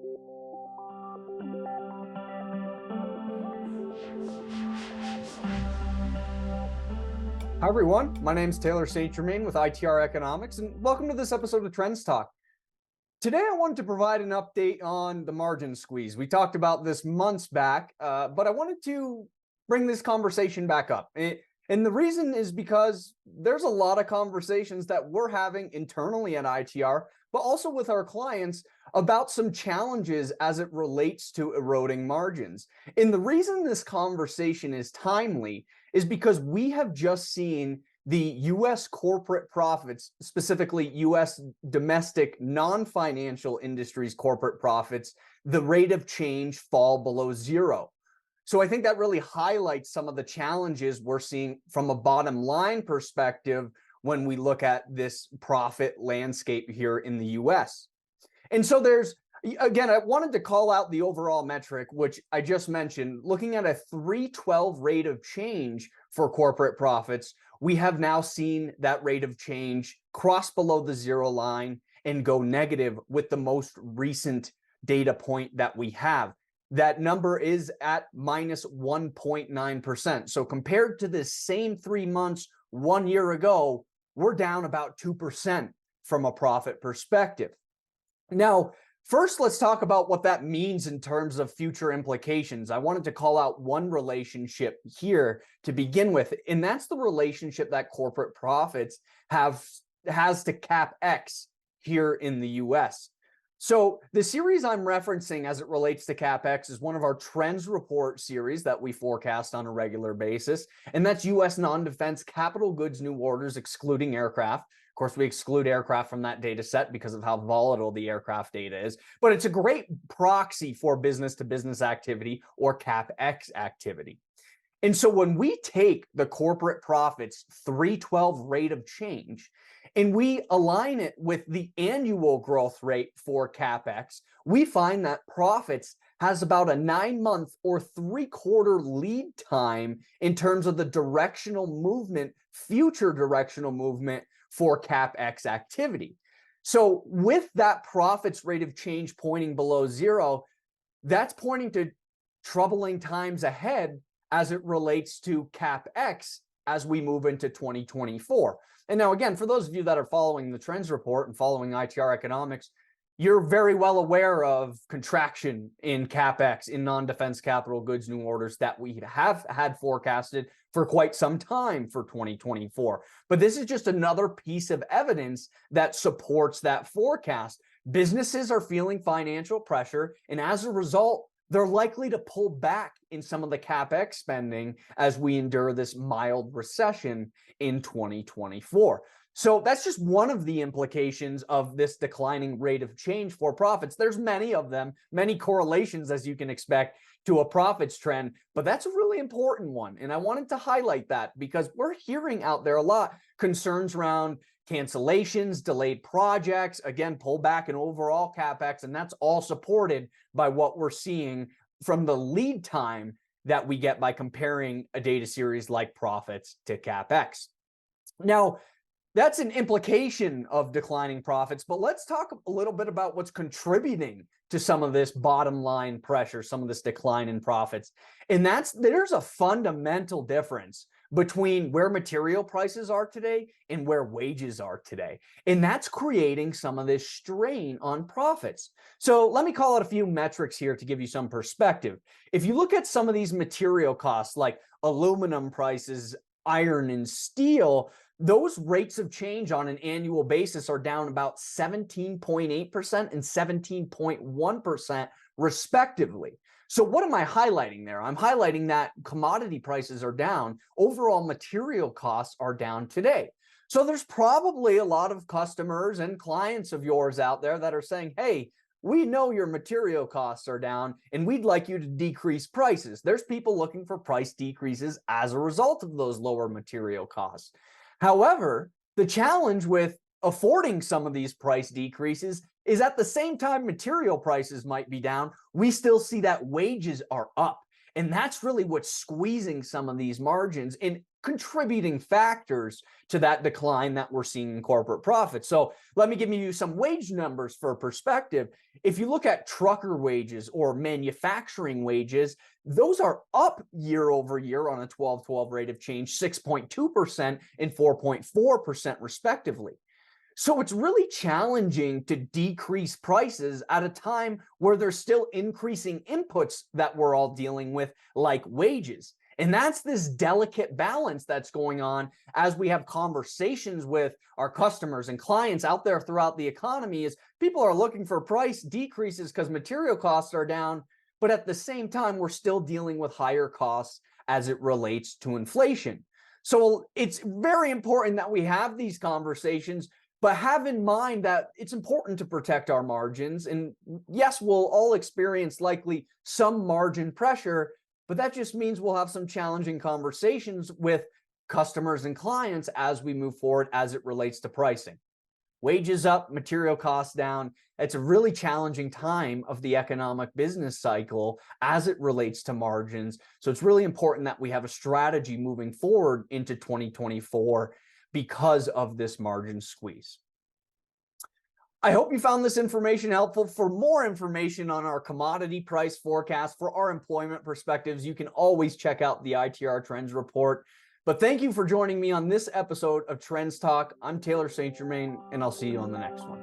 Hi, everyone. My name is Taylor St. Germain with ITR Economics, and welcome to this episode of Trends Talk. Today, I wanted to provide an update on the margin squeeze. We talked about this months back, but I wanted to bring this conversation back up. And the reason is because there's a lot of conversations that we're having internally at ITR, but also with our clients about some challenges as it relates to eroding margins. And the reason this conversation is timely is because we have just seen the U.S. corporate profits, specifically U.S. domestic non-financial industries corporate profits, the rate of change fall below zero. So I think that really highlights some of the challenges we're seeing from a bottom line perspective when we look at this profit landscape here in the U.S. And so again, I wanted to call out the overall metric, which I just mentioned. Looking at a 312 rate of change for corporate profits, we have now seen that rate of change cross below the zero line and go negative with the most recent data point that we have. That number is at minus 1.9%. So compared to the same 3 months 1 year ago, we're down about 2% from a profit perspective. Now, first, let's talk about what that means in terms of future implications. I wanted to call out one relationship here to begin with, and that's the relationship that corporate profits has to CapEx here in the US. So the series I'm referencing as it relates to CapEx is one of our trends report series that we forecast on a regular basis, and that's US non-defense capital goods new orders excluding aircraft. Of course, we exclude aircraft from that data set because of how volatile the aircraft data is, but it's a great proxy for business-to-business activity or CapEx activity. And so when we take the corporate profits 312 rate of change and we align it with the annual growth rate for CapEx, we find that profits has about a 9-month or 3-quarter lead time in terms of the directional movement, future directional movement for CapEx activity. So with that profits rate of change pointing below zero, that's pointing to troubling times ahead as it relates to CapEx as we move into 2024. And now, again, for those of you that are following the trends report and following ITR Economics, you're very well aware of contraction in CapEx, in non-defense capital goods new orders that we have had forecasted for quite some time for 2024. But this is just another piece of evidence that supports that forecast. Businesses are feeling financial pressure, and as a result, they're likely to pull back in some of the CapEx spending as we endure this mild recession in 2024. So that's just one of the implications of this declining rate of change for profits. There's many of them, many correlations, as you can expect, to a profits trend, but that's a really important one. And I wanted to highlight that because we're hearing out there a lot concerns around cancellations, delayed projects, again, pullback in overall CapEx, and that's all supported by what we're seeing from the lead time that we get by comparing a data series like profits to CapEx. Now, that's an implication of declining profits, but let's talk a little bit about what's contributing to some of this bottom line pressure, some of this decline in profits. And there's a fundamental difference between where material prices are today and where wages are today. And that's creating some of this strain on profits. So let me call out a few metrics here to give you some perspective. If you look at some of these material costs like aluminum prices, iron and steel, those rates of change on an annual basis are down about 17.8% and 17.1% respectively. So what am I highlighting there? I'm highlighting that commodity prices are down, overall material costs are down today. So there's probably a lot of customers and clients of yours out there that are saying, hey, we know your material costs are down and we'd like you to decrease prices. There's people looking for price decreases as a result of those lower material costs. However, the challenge with affording some of these price decreases is at the same time material prices might be down, we still see that wages are up. And that's really what's squeezing some of these margins. And contributing factors to that decline that we're seeing in corporate profits. So let me give you some wage numbers for perspective. If you look at trucker wages or manufacturing wages, those are up year over year on a 12/12 rate of change, 6.2% and 4.4% respectively. So it's really challenging to decrease prices at a time where there's still increasing inputs that we're all dealing with, like wages. And that's this delicate balance that's going on as we have conversations with our customers and clients out there throughout the economy. Is people are looking for price decreases because material costs are down, but at the same time, we're still dealing with higher costs as it relates to inflation. So it's very important that we have these conversations, but have in mind that it's important to protect our margins. And yes, we'll all experience likely some margin pressure, but that just means we'll have some challenging conversations with customers and clients as we move forward as it relates to pricing. Wages up, material costs down. It's a really challenging time of the economic business cycle as it relates to margins. So it's really important that we have a strategy moving forward into 2024 because of this margin squeeze. I hope you found this information helpful. For more information on our commodity price forecast for our employment perspectives, you can always check out the ITR Trends Report. But thank you for joining me on this episode of Trends Talk. I'm Taylor St. Germain, and I'll see you on the next one.